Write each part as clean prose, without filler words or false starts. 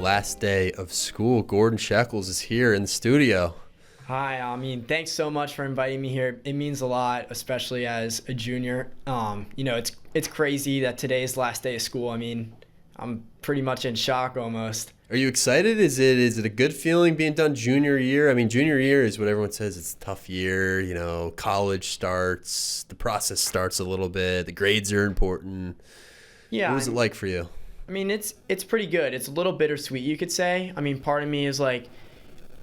last day of school. Gordon Sheckells is here in the studio. Hi, thanks so much for inviting me here. It means a lot, especially as a junior. It's crazy that today's last day of school. I'm pretty much in shock almost. Are you excited? Is it a good feeling being done junior year? Junior year is what everyone says. It's a tough year. College starts, the process starts a little bit. The grades are important. Yeah. What was it like for you? It's pretty good. It's a little bittersweet, you could say. Part of me is like,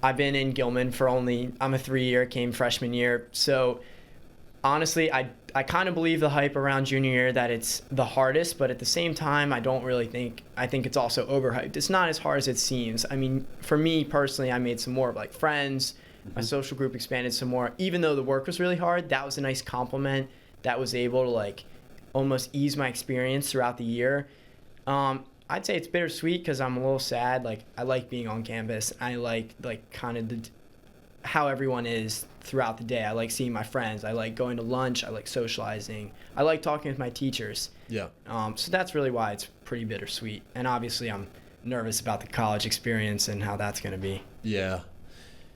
I've been in Gilman I'm a 3-year, came freshman year. So honestly, I kind of believe the hype around junior year that it's the hardest, but at the same time, I think it's also overhyped. It's not as hard as it seems. For me personally, I made some more friends. My social group expanded some more. Even though the work was really hard, that was a nice compliment that was able to almost ease my experience throughout the year. I'd say it's bittersweet because I'm a little sad. I like being on campus. I like kind of how everyone is throughout the day. I like seeing my friends. I like going to lunch. I like socializing. I like talking with my teachers. Yeah. So that's really why it's pretty bittersweet. And obviously I'm nervous about the college experience and how that's going to be. Yeah.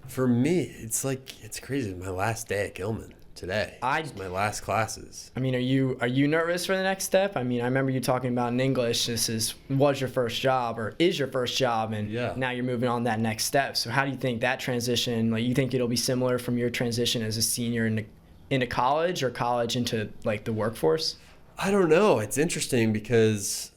For me, it's crazy. My last day at Gilman today. It's my last classes. Are you nervous for the next step? I remember you talking about in English, was your first job or is your first job, and now you're moving on that next step. So how do you think that transition, you think it'll be similar from your transition as a senior into college or college into the workforce? I don't know. It's interesting because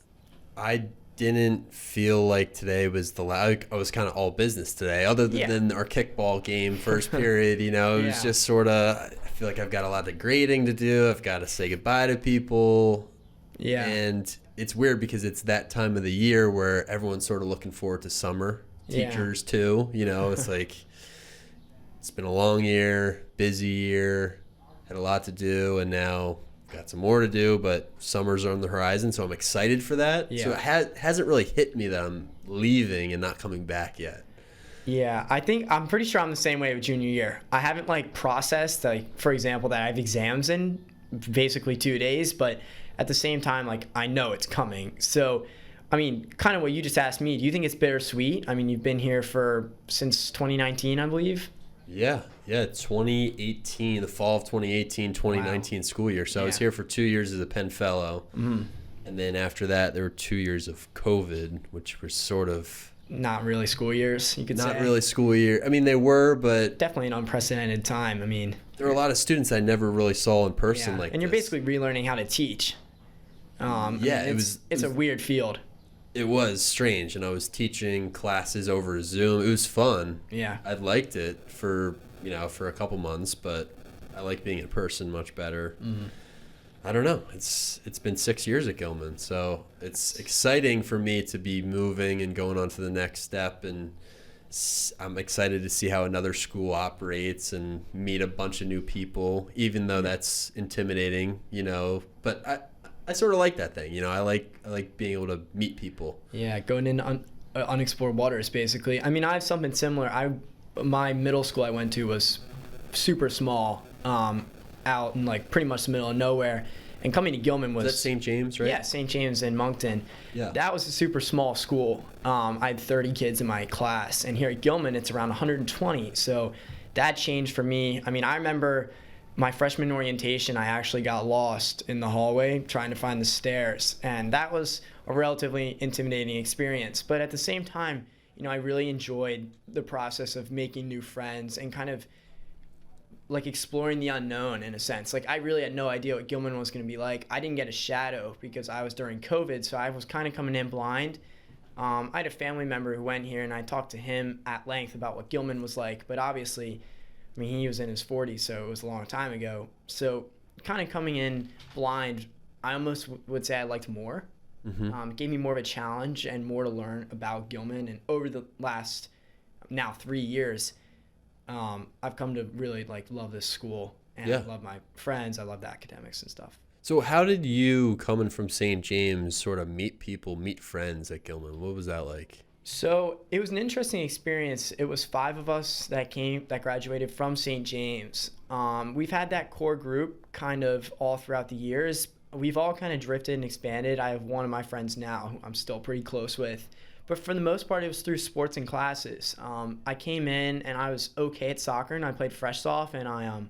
I didn't feel like today was I was kind of all business today, other than our kickball game first period. It was just sort of, I feel like I've got a lot of grading to do. I've got to say goodbye to people. Yeah. And it's weird because it's that time of the year where everyone's sort of looking forward to summer. Teachers too. It's it's been a long year, busy year, had a lot to do, and now got some more to do, but summers are on the horizon, so I'm excited for that. So it hasn't really hit me that I'm leaving and not coming back yet. Yeah, I'm pretty sure I'm the same way with junior year. I haven't processed, for example, that I have exams in basically 2 days, but at the same time, I know it's coming. So, kind of what you just asked me, do you think it's bittersweet? You've been here since 2019, I believe. Yeah, 2018, the fall of 2018, 2019 school year. So I was here for 2 years as a Penn Fellow. Mm-hmm. And then after that, there were 2 years of COVID, which were sort of... Not really school years, you could say. Not really school year. They were, but... Definitely an unprecedented time. There were a lot of students I never really saw in person And you're basically relearning how to teach. It's a weird field. It was strange, and I was teaching classes over Zoom. It was fun. Yeah. I liked it for a couple months, but I like being in person much better. Mm-hmm. I don't know. It's been 6 years at Gilman, so it's exciting for me to be moving and going on to the next step, and I'm excited to see how another school operates and meet a bunch of new people, even though that's intimidating, but I sort of like that thing, I like being able to meet people. Yeah, going into unexplored waters, basically. I have something similar. My middle school I went to was super small, out in pretty much the middle of nowhere. And coming to Gilman was... Is that St. James, right? Yeah, St. James in Monkton. Yeah. That was a super small school. I had 30 kids in my class. And here at Gilman, it's around 120. So that changed for me. I remember... My freshman orientation, I actually got lost in the hallway trying to find the stairs. And that was a relatively intimidating experience. But at the same time, I really enjoyed the process of making new friends and kind of exploring the unknown in a sense. I really had no idea what Gilman was going to be like. I didn't get a shadow because I was during COVID, so I was kind of coming in blind. I had a family member who went here, and I talked to him at length about what Gilman was like. But obviously... he was in his 40s, so it was a long time ago. So kind of coming in blind, I almost would say I liked more. Mm-hmm. Gave me more of a challenge and more to learn about Gilman. And over the last, now 3 years, I've come to really love this school. And I love my friends. I love the academics and stuff. So how did you, coming from St. James, sort of meet friends at Gilman? What was that like? So it was an interesting experience. It was 5 of us that graduated from St. James. We've had that core group kind of all throughout the years. We've all kind of drifted and expanded. I have one of my friends now who I'm still pretty close with. But for the most part, it was through sports and classes. I came in and I was okay at soccer, and I played fresh soft, and I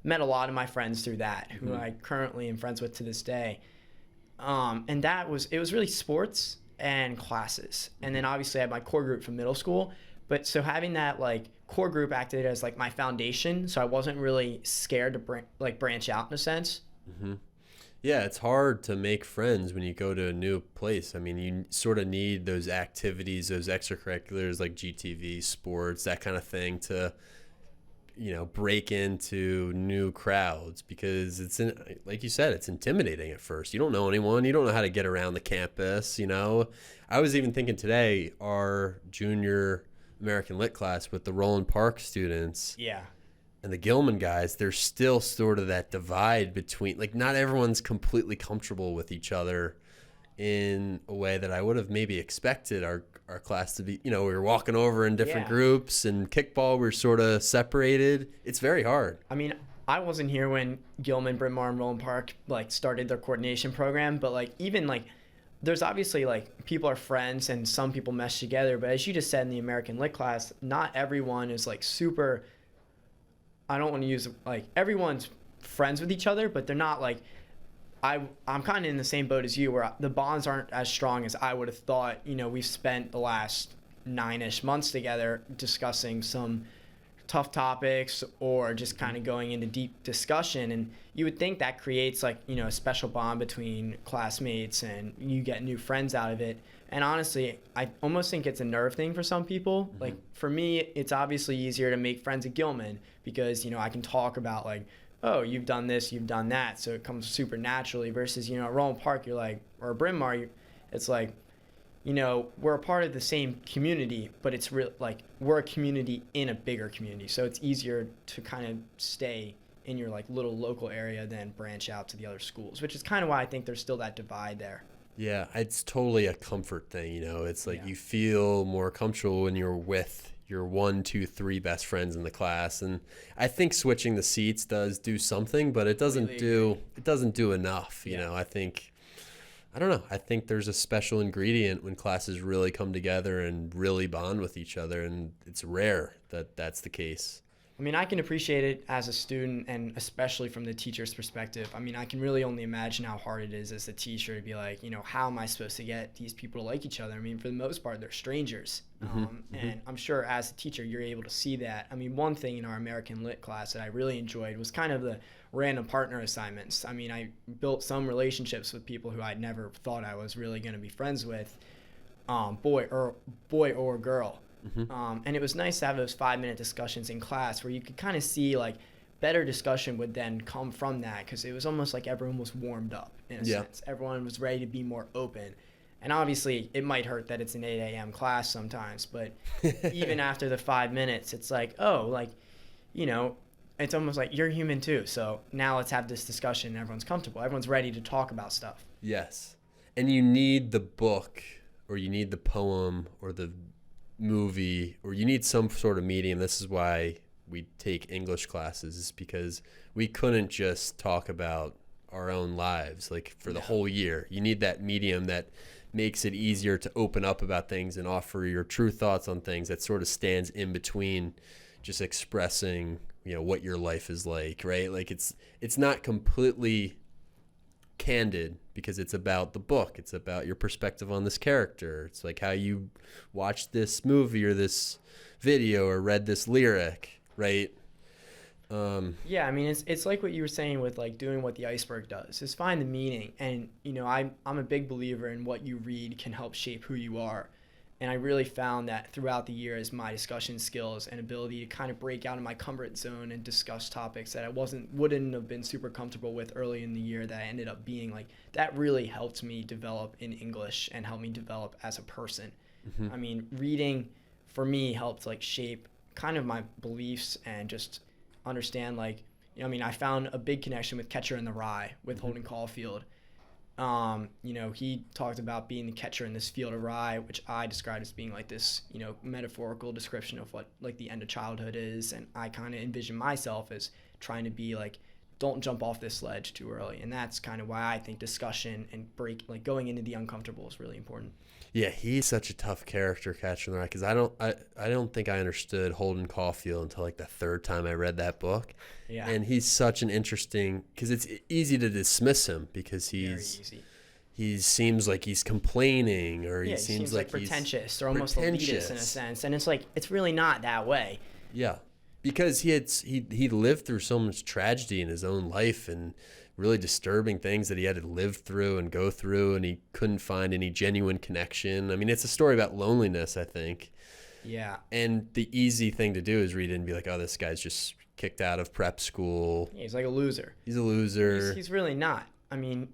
met a lot of my friends through that, who I currently am friends with to this day. And it was really sports and classes. And then obviously I had my core group from middle school. But so having that like core group acted as like my foundation, so I wasn't really scared to branch out in a sense. Mm-hmm. Yeah, it's hard to make friends when you go to a new place. I mean, you sort of need those activities, those extracurriculars like GTV, sports, that kind of thing to, break into new crowds, because like you said, it's intimidating at first. You don't know anyone. You don't know how to get around the campus, I was even thinking today, our junior American Lit class with the Roland Park students. Yeah. And the Gilman guys, there's still sort of that divide between, like, not everyone's completely comfortable with each other in a way that I would have maybe expected our class to be. We were walking over in different groups, and kickball, we're sort of separated. It's very hard. I mean, I wasn't here when Gilman, Bryn Mawr, and Roland Park, started their coordination program, but, even, there's obviously, people are friends and some people mesh together, but as you just said in the American Lit class, not everyone is, super... I don't want to use everyone's friends with each other, but they're not I'm kind of in the same boat as you, where the bonds aren't as strong as I would have thought. We've spent the last 9-ish months together discussing some tough topics or just kind of going into deep discussion, and you would think that creates a special bond between classmates and you get new friends out of it. And honestly, I almost think it's a nerve thing for some people. Mm-hmm. For me, it's obviously easier to make friends at Gilman because I can talk about oh, you've done this, you've done that, so it comes super naturally, versus at Roland Park, you're or Bryn Mawr, it's we're a part of the same community, but it's real we're a community in a bigger community, so it's easier to kind of stay in your little local area than branch out to the other schools, which is kind of why I think there's still that divide there. Yeah, it's totally a comfort thing, It's you feel more comfortable when you're with your 1, 2, 3 best friends in the class, and I think switching the seats does do something, but it doesn't do enough. I don't know. I think there's a special ingredient when classes really come together and really bond with each other, and it's rare that that's the case. I mean, I can appreciate it as a student, and especially from the teacher's perspective. I mean, I can really only imagine how hard it is as a teacher to be how am I supposed to get these people to like each other? I mean, for the most part, they're strangers. And I'm sure as a teacher, you're able to see that. I mean, one thing in our American Lit class that I really enjoyed was kind of the random partner assignments. I mean, I built some relationships with people who I never thought I was really going to be friends with, boy or girl. Mm-hmm. And it was nice to have those 5-minute discussions in class where you could kind of see better discussion would then come from that, because it was almost like everyone was warmed up in a sense. Everyone was ready to be more open. And obviously it might hurt that it's an 8 a.m. class sometimes, but even after the 5 minutes, it's it's almost like you're human too. So now let's have this discussion and everyone's comfortable. Everyone's ready to talk about stuff. Yes. And you need the book, or you need the poem, or the movie, or you need some sort of medium. This is why we take English classes, is because we couldn't just talk about our own lives for the whole year. You need that medium that makes it easier to open up about things and offer your true thoughts on things, that sort of stands in between just expressing what your life is like, right? It's not completely candid, because it's about the book, it's about your perspective on this character, it's how you watched this movie or this video or read this lyric, right? Yeah, I mean, it's like what you were saying with doing what the iceberg does, is find the meaning. And I'm a big believer in what you read can help shape who you are. And I really found that throughout the years, my discussion skills and ability to kind of break out of my comfort zone and discuss topics that I wouldn't have been super comfortable with early in the year, that I ended up being that really helped me develop in English and helped me develop as a person. Mm-hmm. I mean, reading for me helped shape kind of my beliefs and just understand I found a big connection with Catcher in the Rye with Holden Caulfield. He talked about being the catcher in this field of rye, which I described as being this, metaphorical description of what the end of childhood is. And I kind of envision myself as trying to be don't jump off this ledge too early. And that's kind of why I think discussion and going into the uncomfortable is really important. Yeah, he's such a tough character, Catcher in the Rye, because I don't think I understood Holden Caulfield until like the third time I read that book. Yeah. And he's such an interesting, because it's easy to dismiss him because he seems like he's complaining, or he seems like pretentious or almost elitist in a sense. And it's like, it's really not that way. Yeah. Because he lived through so much tragedy in his own life and really disturbing things that he had to live through and go through, and he couldn't find any genuine connection. I mean, it's a story about loneliness, I think. Yeah. And the easy thing to do is read it and be like, oh, this guy's just kicked out of prep school. Yeah, he's like a loser. He's a loser. He's really not. I mean,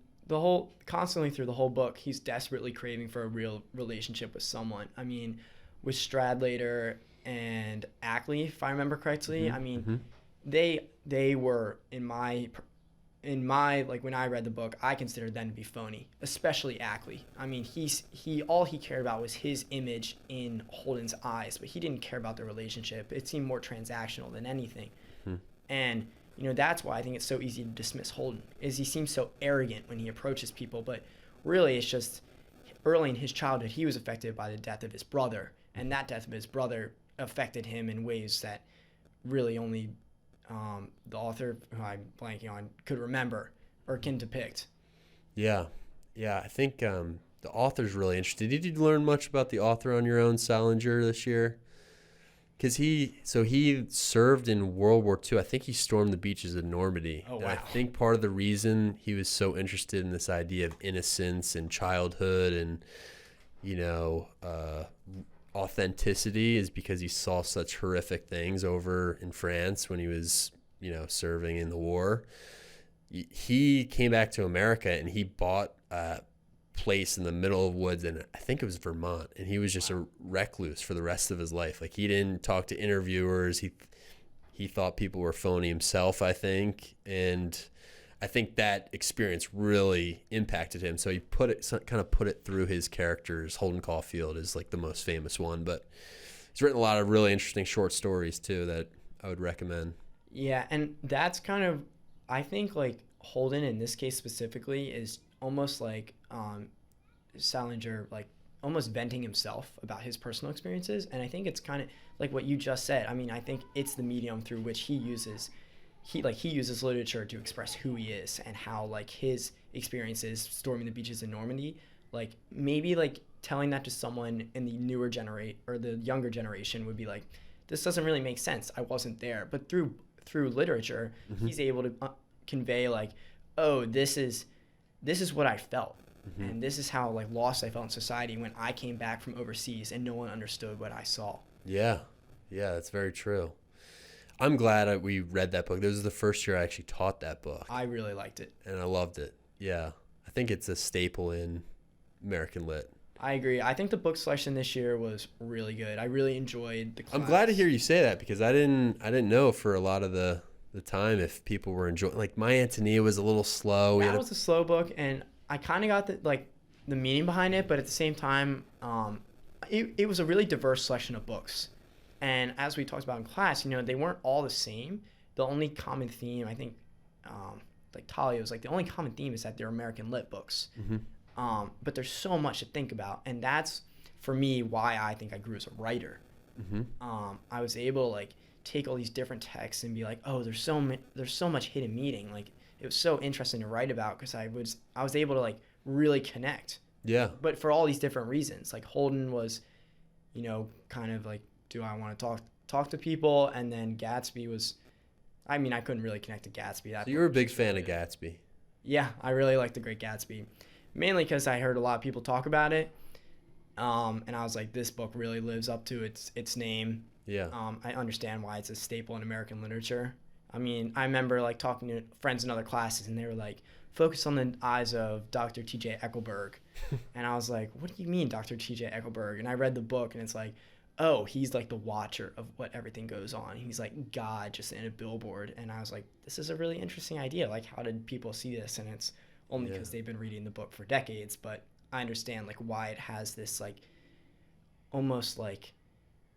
constantly through the whole book, he's desperately craving for a real relationship with someone. I mean, with Stradlater and Ackley, if I remember correctly, I mean, they were in my like, when I read the book, I considered them to be phony, especially Ackley. I mean, all he cared about was his image in Holden's eyes, but he didn't care about their relationship. It seemed more transactional than anything. And that's why I think it's so easy to dismiss Holden, is he seems so arrogant when he approaches people, but really it's just early in his childhood he was affected by the death of his brother, and that death of his brother affected him in ways that really only the author, who I'm blanking on, could remember or can depict. Yeah. I think the author's really interesting. Did you learn much about the author on your own, Salinger, this year? Because he served in World War II. I think he stormed the beaches of Normandy. Oh, wow. And I think part of the reason he was so interested in this idea of innocence and childhood and, authenticity is because he saw such horrific things over in France when he was, serving in the war. He came back to America and he bought a place in the middle of woods, and I think it was Vermont, and he was just a recluse for the rest of his life. Like, he didn't talk to interviewers. He thought people were phony himself, I think, and I think that experience really impacted him. So he put it through his characters. Holden Caulfield is like the most famous one, but he's written a lot of really interesting short stories too that I would recommend. Yeah, and that's kind of, I think, like, Holden in this case specifically is almost like Salinger, like, almost venting himself about his personal experiences. And I think it's kind of like what you just said. I mean, I think it's the medium through which he uses literature to express who he is and how, like, his experiences storming the beaches in Normandy, like, maybe, like, telling that to someone in the newer generation or the younger generation would be like, this doesn't really make sense. I wasn't there. But through literature, he's able to convey, like, oh, this is what I felt. And this is how, like, lost I felt in society when I came back from overseas and no one understood what I saw. Yeah, that's very true. I'm glad we read that book. This was the first year I actually taught that book. I really liked it. And I loved it. Yeah. I think it's a staple in American Lit. I agree. I think the book selection this year was really good. I really enjoyed the class. I'm glad to hear you say that, because I didn't know for a lot of the time if people were enjoying. Like, My Antonia was a little slow. That was a slow book, and I kind of got the meaning behind it, but at the same time, it was a really diverse selection of books. And as we talked about in class, they weren't all the same. The only common theme, I think, like Talia was like, the only common theme is that they're American Lit books. But there's so much to think about, and that's, for me, why I think I grew as a writer. I was able to, like, take all these different texts and be like, oh, there's so much hidden meaning. Like, it was so interesting to write about because I was able to, like, really connect. Yeah. But for all these different reasons, like, Holden was, kind of like, do I want to talk to people? And then Gatsby was, I mean, I couldn't really connect to Gatsby. So you were a big fan of Gatsby. Yeah, I really like The Great Gatsby. Mainly because I heard a lot of people talk about it. And I was like, this book really lives up to its name. Yeah. I understand why it's a staple in American literature. I mean, I remember, like, talking to friends in other classes, and they were like, focus on the eyes of Dr. T.J. Eckelberg. And I was like, what do you mean, Dr. T.J. Eckelberg? And I read the book, and it's like, oh, he's like the watcher of what everything goes on. He's like God just in a billboard. And I was like, this is a really interesting idea. Like, how did people see this? And it's only because they've been reading the book for decades. But I understand, like, why it has this, like, almost like,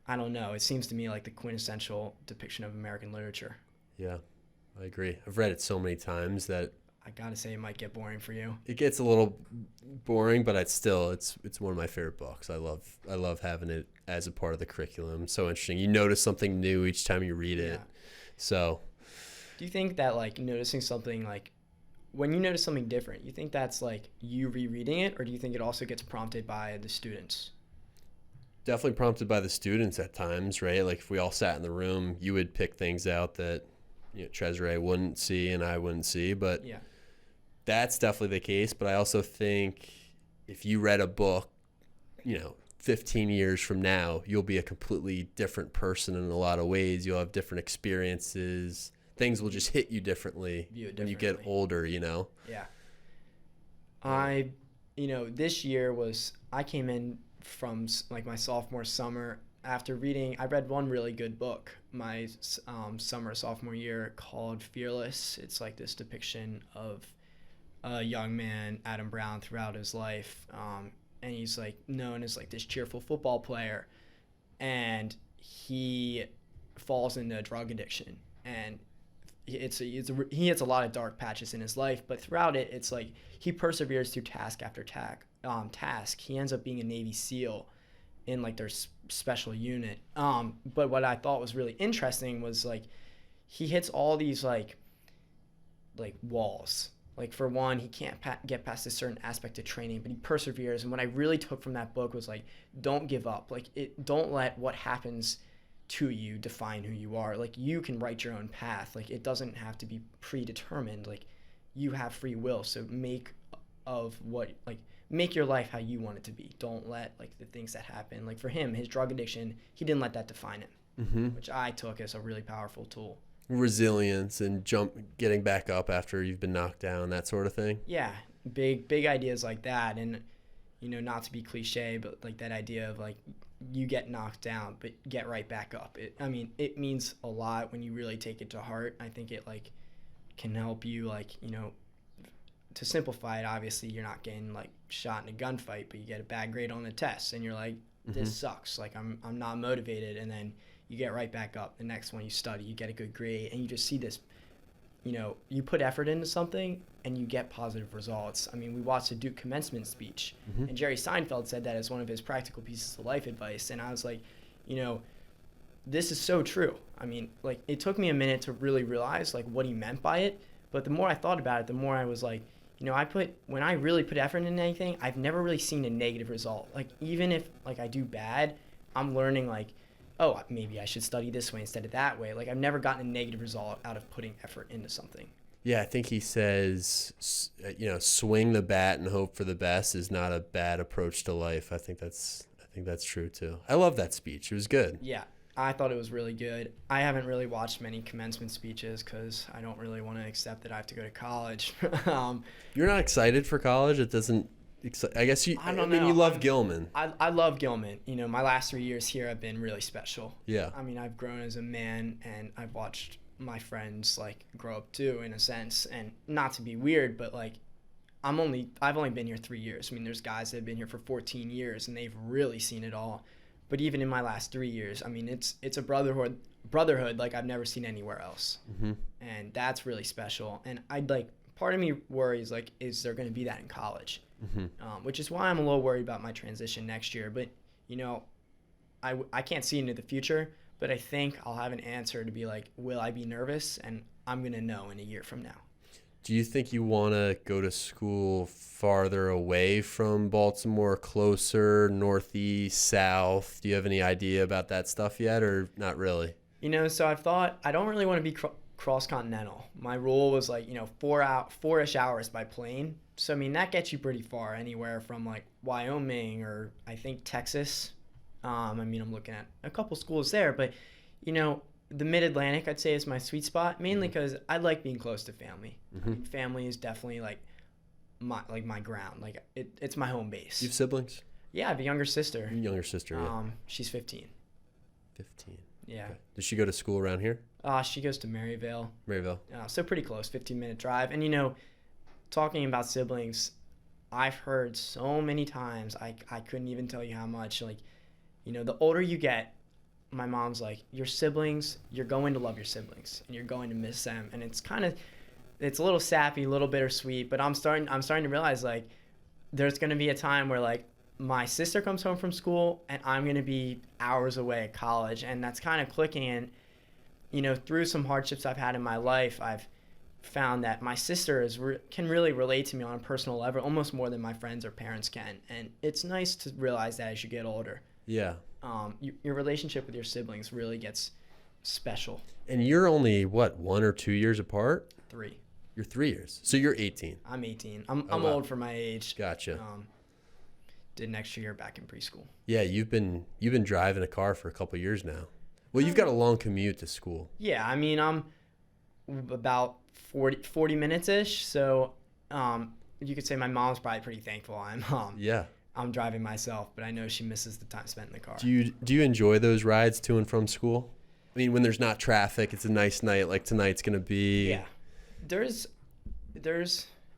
I don't know. It seems to me like the quintessential depiction of American literature. Yeah. I agree. I've read it so many times that I gotta say it might get boring for you. It gets a little boring, but it's one of my favorite books. I love having it as a part of the curriculum. So interesting. You notice something new each time you read it. So do you think that like noticing something, like when you notice something different, you think that's like you rereading it, or do you think it also gets prompted by the students? Definitely prompted by the students at times, right? Like if we all sat in the room, you would pick things out that Cesare wouldn't see and I wouldn't see, but that's definitely the case. But I also think if you read a book, 15 years from now, you'll be a completely different person in a lot of ways. You'll have different experiences. Things will just hit you differently when you get older, Yeah. This year I came in from like my sophomore summer after reading. I read one really good book my sophomore year called Fearless. It's like this depiction of a young man, Adam Blehm, throughout his life, and he's like known as like this cheerful football player, and he falls into drug addiction, and he hits a lot of dark patches in his life, but throughout it, it's like he perseveres through task after task. He ends up being a Navy SEAL in like their special unit. But what I thought was really interesting was like he hits all these like walls. Like for one, he can't get past a certain aspect of training, but he perseveres. And what I really took from that book was like, don't give up. Like don't let what happens to you define who you are. Like you can write your own path. Like it doesn't have to be predetermined. Like you have free will. So make your life how you want it to be. Don't let like the things that happen. Like for him, his drug addiction, he didn't let that define him, which I took as a really powerful tool. Resilience and getting back up after you've been knocked down, that sort of thing. Yeah, big ideas like that. And not to be cliche, but like that idea of like you get knocked down but get right back up. It means a lot when you really take it to heart. I think it like can help you, like, to simplify it, obviously you're not getting like shot in a gunfight, but you get a bad grade on the test and you're like, this sucks, like I'm not motivated, and then you get right back up. The next one you study, you get a good grade, and you just see this, you put effort into something and you get positive results. We watched the Duke commencement speech, and Jerry Seinfeld said that as one of his practical pieces of life advice, and I was like, this is so true. Like it took me a minute to really realize like what he meant by it, but the more I thought about it, the more I was like, when I really put effort into anything, I've never really seen a negative result. Like even if like I do bad, I'm learning like, oh, maybe I should study this way instead of that way. Like I've never gotten a negative result out of putting effort into something. Yeah, I think he says, swing the bat and hope for the best is not a bad approach to life. I think that's true too. I love that speech. It was good. Yeah, I thought it was really good. I haven't really watched many commencement speeches because I don't really want to accept that I have to go to college. You're not excited for college? It doesn't. I guess you. I don't know. You love Gilman. I love Gilman. My last 3 years here have been really special. Yeah. I've grown as a man, and I've watched my friends like grow up too, in a sense. And not to be weird, but like, I've only been here 3 years. There's guys that have been here for 14 years, and they've really seen it all. But even in my last 3 years, it's a brotherhood like I've never seen anywhere else, and that's really special. And part of me worries like, is there going to be that in college? Which is why I'm a little worried about my transition next year. But I can't see into the future, but I think I'll have an answer to be like, will I be nervous? And I'm going to know in a year from now. Do you think you want to go to school farther away from Baltimore, closer, northeast, south? Do you have any idea about that stuff yet, or not really? So I've thought I don't really want to be cross-continental. My rule was like, 4-ish hours by plane. So, that gets you pretty far, anywhere from like Wyoming or I think Texas. I'm looking at a couple schools there, but, the Mid-Atlantic, I'd say, is my sweet spot, mainly because I like being close to family. Family is definitely like my ground. Like it's my home base. You have siblings? Yeah, I have a younger sister. Younger sister, yeah. She's 15. 15. Yeah. Okay. Does she go to school around here? She goes to Maryville. So pretty close, 15-minute drive. And, talking about siblings, I've heard so many times, I couldn't even tell you how much, like, the older you get, my mom's like, your siblings, you're going to love your siblings and you're going to miss them. And it's a little sappy, a little bittersweet, but I'm starting to realize like there's going to be a time where like my sister comes home from school and I'm going to be hours away at college. And that's kind of clicking. And, you know, through some hardships I've had in my life, I've found that my sister can really relate to me on a personal level, almost more than my friends or parents can. And it's nice to realize that as you get older. Yeah. Your relationship with your siblings really gets special. And you're only, what, 1 or 2 years apart? 3. You're 3 years. So you're 18. I'm 18. I'm old for my age. Gotcha. Did an extra year back in preschool. Yeah, you've been driving a car for a couple of years now. Well, you've got a long commute to school. Yeah, I mean, I'm about 40 minutes-ish. So you could say my mom's probably pretty thankful I'm driving myself, but I know she misses the time spent in the car. Do you enjoy those rides to and from school? I mean, when there's not traffic, it's a nice night like tonight's going to be. Yeah. There's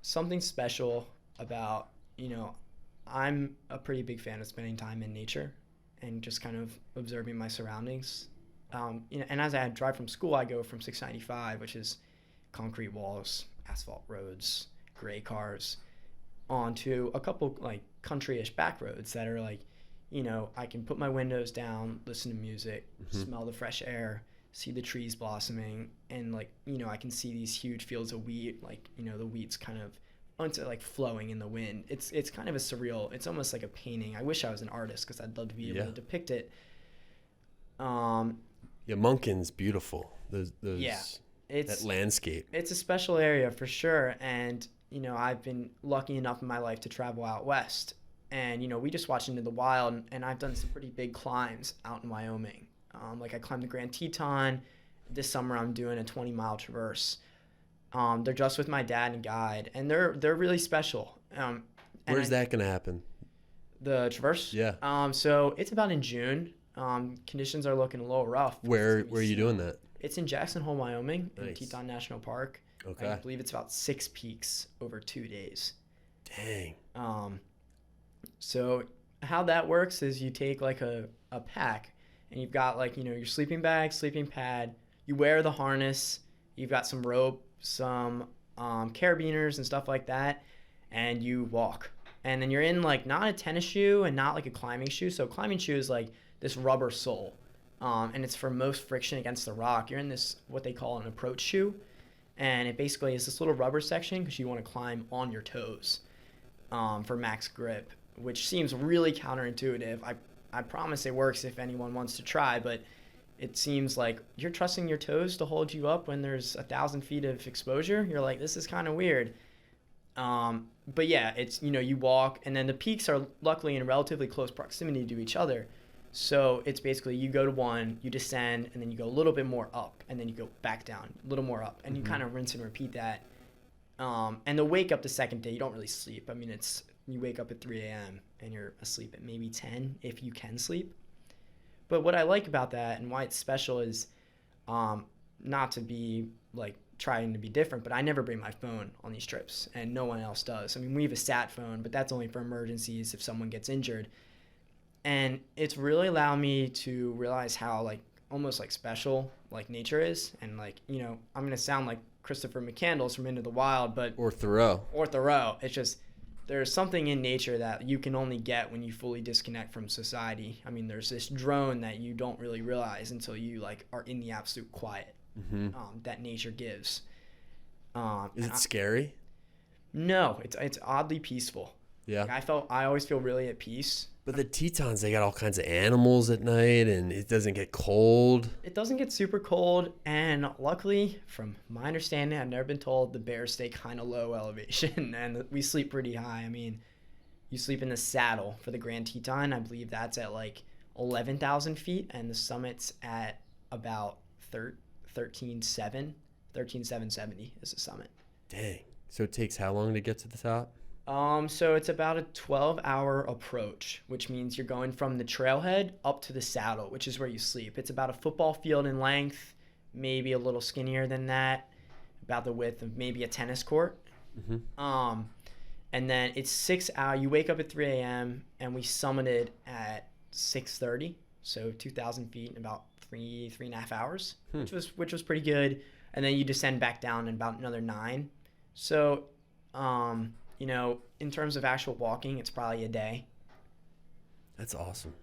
something special about, you know, I'm a pretty big fan of spending time in nature and just kind of observing my surroundings. You know, and as I drive from school, I go from 695, which is concrete walls, asphalt roads, gray cars, onto a couple like country-ish back roads that are like, you know, I can put my windows down, listen to music, smell the fresh air, see the trees blossoming, and like, you know, I can see these huge fields of wheat, like, you know, the wheat's kind of like flowing in the wind. It's kind of a surreal, it's almost like a painting. I wish I was an artist because I'd love to be able to depict it. Yeah, Monkton's beautiful. That landscape. It's a special area for sure. And, you know, I've been lucky enough in my life to travel out west. And, you know, we just watched Into the Wild, and I've done some pretty big climbs out in Wyoming. Like I climbed the Grand Teton. This summer I'm doing a 20-mile traverse. They're just with my dad and guide, and they're really special. Where's that going to happen? The traverse? Yeah. So it's about in June. Conditions are looking a little rough. Where are you doing that? It's in Jackson Hole, Wyoming, nice. in Teton National Park. Okay. I believe it's about 6 peaks over 2 days. Dang. So how that works is you take like a pack, and you've got like, you know, your sleeping bag, sleeping pad. You wear the harness. You've got some rope, some carabiners and stuff like that, and you walk. And then you're in like not a tennis shoe and not like a climbing shoe. So climbing shoe is like this rubber sole, and it's for most friction against the rock. You're in this what they call an approach shoe, and it basically is this little rubber section because you want to climb on your toes for max grip, which seems really counterintuitive. I promise it works if anyone wants to try, but it seems like you're trusting your toes to hold you up when there's 1,000 feet of exposure. You're like, this is kind of weird. But yeah, it's, you know, you walk, and then the peaks are luckily in relatively close proximity to each other. So it's basically you go to one, you descend, and then you go a little bit more up, and then you go back down, a little more up, and you kind of rinse and repeat that. And the wake up the second day, you don't really sleep. I mean, you wake up at 3 a.m. and you're asleep at maybe 10 if you can sleep. But what I like about that and why it's special is not to be like trying to be different, but I never bring my phone on these trips, and no one else does. I mean, we have a sat phone, but that's only for emergencies if someone gets injured. And it's really allowed me to realize how like almost like special like nature is. And like, you know, I'm going to sound like Christopher McCandless from Into the Wild, but or Thoreau. It's just there's something in nature that you can only get when you fully disconnect from society. I mean, there's this drone that you don't really realize until you like are in the absolute quiet that nature gives. Is it scary? No, it's oddly peaceful. Yeah. Like, I always feel really at peace. But the Tetons, they got all kinds of animals at night, and it doesn't get cold. It doesn't get super cold, and luckily, from my understanding, I've never been told the bears stay kind of low elevation, and we sleep pretty high. I mean, you sleep in the saddle for the Grand Teton. I believe that's at like 11,000 feet, and the summit's at about 13,770 is the summit. Dang. So it takes how long to get to the top? So it's about a 12-hour approach, which means you're going from the trailhead up to the saddle, which is where you sleep. It's about a football field in length, maybe a little skinnier than that, about the width of maybe a tennis court. And then it's 6 hours. You wake up at 3 a.m. and we summited at 6:30. so 2,000 feet in about 3.5 hours, which was pretty good. And then you descend back down in about another 9. So, in terms of actual walking, it's probably a day. That's awesome.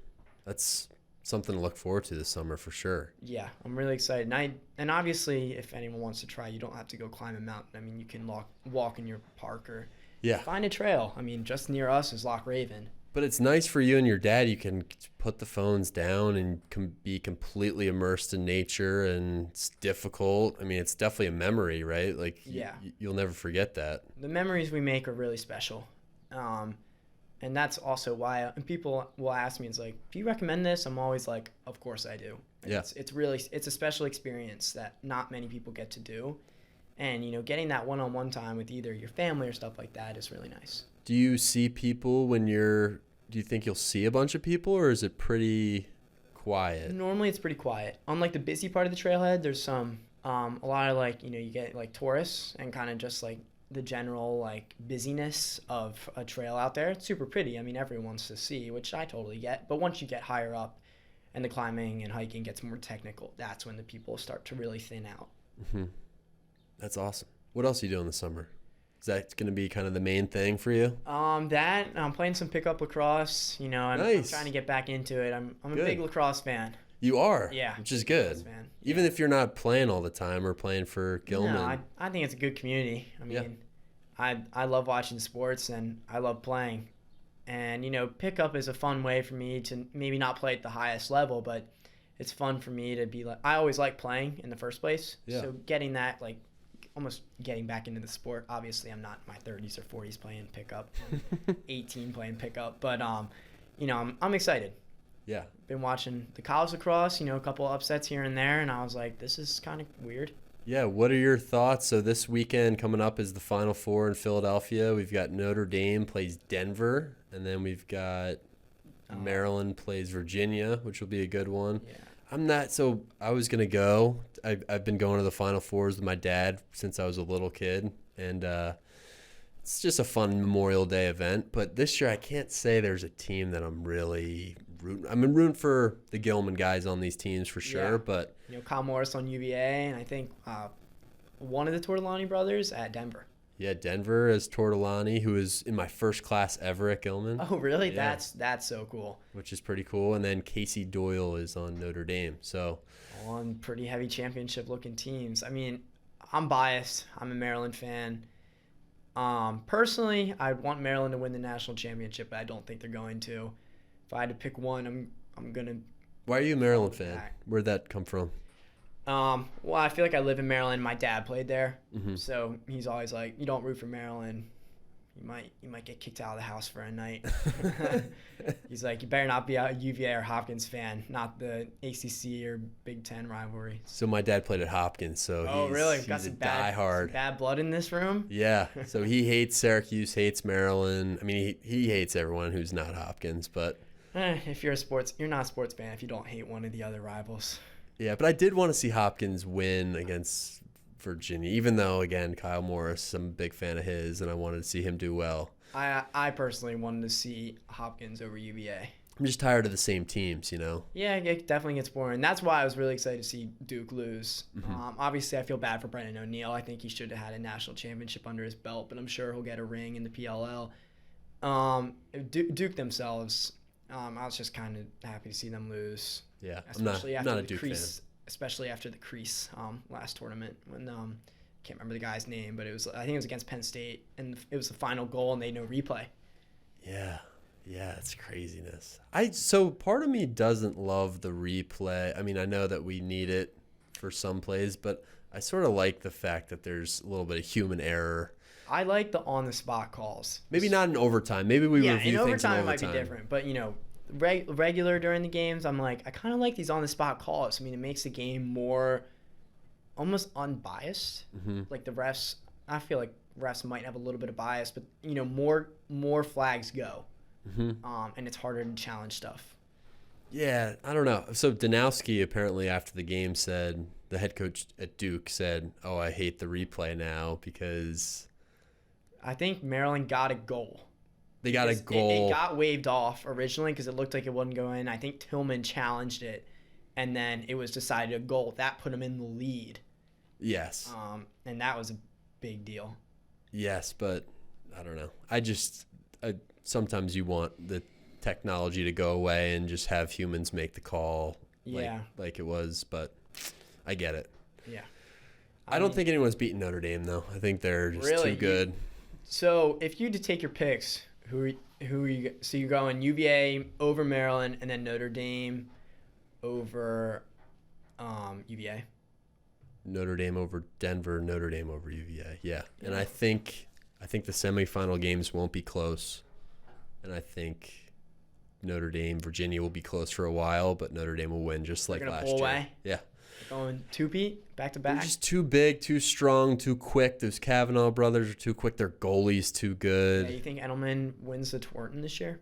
That's something to look forward to this summer for sure. Yeah, I'm really excited. And obviously, if anyone wants to try, you don't have to go climb a mountain. I mean, you can walk in your park or find a trail. I mean, just near us is Loch Raven. But it's nice for you and your dad. You can put the phones down and be completely immersed in nature, and it's difficult. I mean, it's definitely a memory, right? Like, you'll never forget that. The memories we make are really special. And that's also why people will ask me, it's like, do you recommend this? I'm always like, of course I do. It's a special experience that not many people get to do. And, getting that one-on-one time with either your family or stuff like that is really nice. Do you see people do you think you'll see a bunch of people, or is it pretty quiet? Normally it's pretty quiet. On like the busy part of the trailhead, there's a lot of you get like tourists and kind of just like the general like busyness of a trail out there. It's super pretty. I mean, everyone wants to see, which I totally get. But once you get higher up and the climbing and hiking gets more technical, that's when the people start to really thin out. Mm-hmm. That's awesome. What else are you doing this summer? Is that going to be kind of the main thing for you? That I'm playing some pickup lacrosse. I'm trying to get back into it. I'm a big lacrosse fan. You are? Yeah. Which is good. Even if you're not playing all the time or playing for Gilman. No, I think it's a good community. I mean, I love watching sports and I love playing. And, pickup is a fun way for me to maybe not play at the highest level, but it's fun for me to be like, I always like playing in the first place. Yeah. So getting that, like, almost getting back into the sport. Obviously, I'm not in my 30s or 40s playing pickup. I'm 18 playing pickup. But, I'm excited. Yeah. Been watching the college lacrosse, a couple upsets here and there, and I was like, this is kind of weird. Yeah, what are your thoughts? So this weekend coming up is the Final Four in Philadelphia. We've got Notre Dame plays Denver, and then we've got Maryland plays Virginia, which will be a good one. Yeah. I was going to go. I've been going to the Final Fours with my dad since I was a little kid, and it's just a fun Memorial Day event. But this year I can't say there's a team that I'm really rooting. I'm rooting for the Gilman guys on these teams for sure. Yeah. But Kyle Morris on UVA, and I think one of the Tortolani brothers at Denver. Yeah, Denver as Tortolani, who was in my first class ever at Gilman. Oh, really? Yeah. That's so cool. Which is pretty cool. And then Casey Doyle is on Notre Dame. So on pretty heavy championship-looking teams. I mean, I'm biased. I'm a Maryland fan. Personally, I want Maryland to win the national championship, but I don't think they're going to. If I had to pick one, I'm gonna. Why are you a Maryland fan? Where'd that come from? Well, I feel like I live in Maryland. My dad played there, so he's always like, "You don't root for Maryland, you might get kicked out of the house for a night." He's like, "You better not be a UVA or Hopkins fan, not the ACC or Big Ten rivalry." So my dad played at Hopkins, so he's got some bad blood in this room. Yeah, so he hates Syracuse, hates Maryland. I mean, he hates everyone who's not Hopkins, but if you're not a sports fan if you don't hate one of the other rivals. Yeah, but I did want to see Hopkins win against Virginia, even though, again, Kyle Morris, I'm a big fan of his, and I wanted to see him do well. I personally wanted to see Hopkins over UVA. I'm just tired of the same teams, Yeah, it definitely gets boring. That's why I was really excited to see Duke lose. Obviously, I feel bad for Brendan O'Neill. I think he should have had a national championship under his belt, but I'm sure he'll get a ring in the PLL. Duke themselves, I was just kind of happy to see them lose. Yeah, I'm not a Duke fan. Especially after the Crease last tournament when can't remember the guy's name, but I think it was against Penn State, and it was the final goal, and they had no replay. Yeah, it's craziness. So part of me doesn't love the replay. I mean, I know that we need it for some plays, but I sort of like the fact that there's a little bit of human error. I like the on-the-spot calls. Maybe not in overtime. Maybe we review things in overtime. It might be different, but regular during the games, I'm like, I kind of like these on-the-spot calls. I mean, it makes the game more almost unbiased. Like the refs, I feel like refs might have a little bit of bias, but more flags go, and it's harder to challenge stuff. Yeah, I don't know. So Danowski apparently after the game said, the head coach at Duke said, "Oh, I hate the replay now because." I think Maryland got a goal. They got a goal. It got waved off originally because it looked like it wasn't going. I think Tillman challenged it, and then it was decided a goal. That put him in the lead. Yes. And that was a big deal. Yes, but I don't know. Sometimes you want the technology to go away and just have humans make the call like it was, but I get it. Yeah. I don't think anyone's beaten Notre Dame, though. I think they're just too good. So if you had to take your picks, who are you? So you're going UVA over Maryland and then Notre Dame over UVA? Notre Dame over Denver, Notre Dame over UVA. Yeah. And I think the semifinal games won't be close. And I think Notre Dame, Virginia will be close for a while, but Notre Dame will win just like last year. Away? Yeah. Going two-peat, back-to-back? They're just too big, too strong, too quick. Those Kavanaugh brothers are too quick. Their goalie's too good. Yeah, you think Edelman wins the Twerton this year?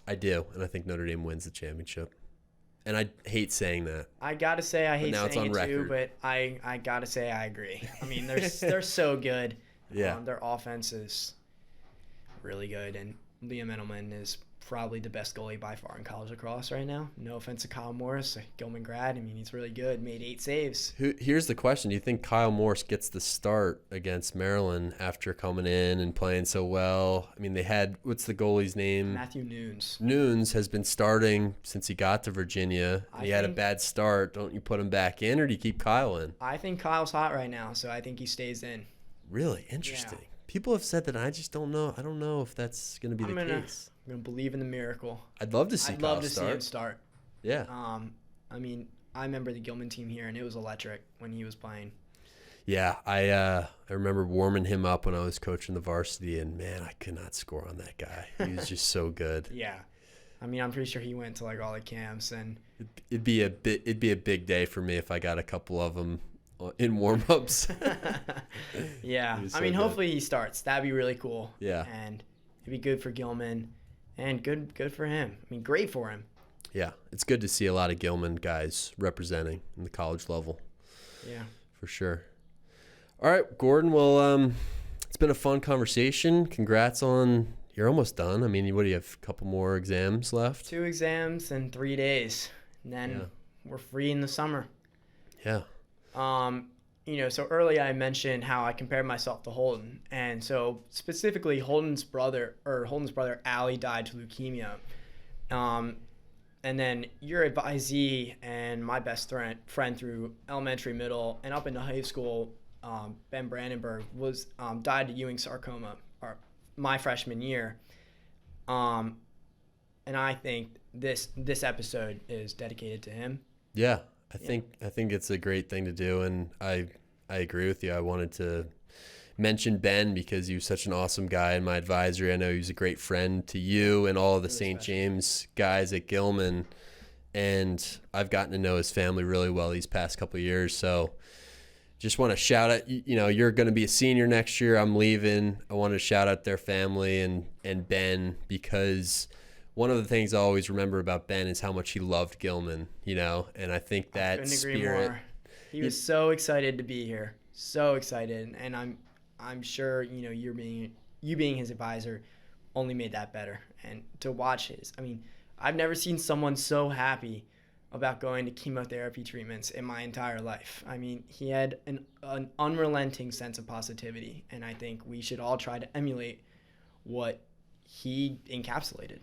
I do, and I think Notre Dame wins the championship. And I hate saying that. I gotta say I hate saying it too, but I gotta say I agree. I mean, they're so good. Yeah. Their offense is really good, and Liam Edelman is probably the best goalie by far in college lacrosse right now. No offense to Kyle Morris, a Gilman grad. I mean, he's really good. Made 8 saves. Here's the question. Do you think Kyle Morris gets the start against Maryland after coming in and playing so well? I mean, they had, what's the goalie's name? Matthew Nunes. Nunes has been starting since he got to Virginia. He had a bad start. Don't you put him back in, or do you keep Kyle in? I think Kyle's hot right now, so I think he stays in. Really? Interesting. Yeah. People have said that. I just don't know. I don't know if that's going to be the case. I'm going to believe in the miracle. I'd love to see Kyle start. See him start. Yeah. I mean, I remember the Gilman team here, and it was electric when he was playing. Yeah, I remember warming him up when I was coaching the varsity, and man, I could not score on that guy. He was just so good. Yeah. I mean, I'm pretty sure he went to like all the camps, and it'd be a big day for me if I got a couple of them in warm-ups. Yeah. I mean, hopefully he starts. That'd be really cool. Yeah. And it'd be good for Gilman and good for him. I mean, great for him. Yeah. It's good to see a lot of Gilman guys representing in the college level. Yeah. For sure. All right, Gordon. Well, it's been a fun conversation. Congrats on, you're almost done. I mean, what do you have, a couple more exams left? 2 exams and 3 days. And then we're free in the summer. Yeah. So early I mentioned how I compared myself to Holden. And so specifically Holden's brother Allie died to leukemia. And then your advisee and my best friend through elementary, middle, and up into high school, Ben Brandenburg, was died to Ewing sarcoma my freshman year. And I think this episode is dedicated to him. Yeah. I think it's a great thing to do, and I agree with you. I wanted to mention Ben because he was such an awesome guy in my advisory. I know he was a great friend to you and all of the St. James guys at Gilman, and I've gotten to know his family really well these past couple of years. So just want to shout out, you're going to be a senior next year. I'm leaving. I want to shout out their family and Ben, because one of the things I always remember about Ben is how much he loved Gilman, and I think that spirit. He was so excited to be here, so excited, and I'm sure you being his advisor only made that better. And to watch I've never seen someone so happy about going to chemotherapy treatments in my entire life. I mean, he had an unrelenting sense of positivity, and I think we should all try to emulate what he encapsulated.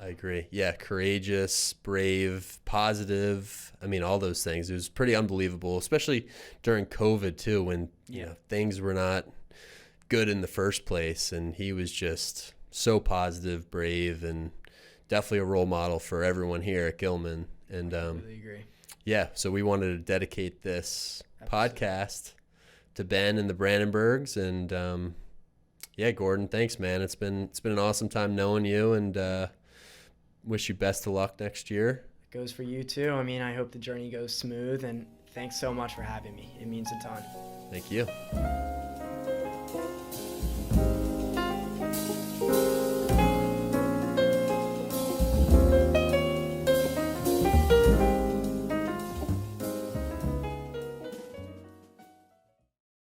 I agree. Yeah, courageous, brave, positive. I mean, all those things. It was pretty unbelievable, especially during COVID too, when things were not good in the first place, and he was just so positive, brave, and definitely a role model for everyone here at Gilman. And I really agree. Yeah, so we wanted to dedicate this podcast to Ben and the Brandenburgs, and Gordon, thanks, man. It's been an awesome time knowing you, and wish you best of luck next year. It goes for you too. I mean, I hope the journey goes smooth, and thanks so much for having me. It means a ton. Thank you.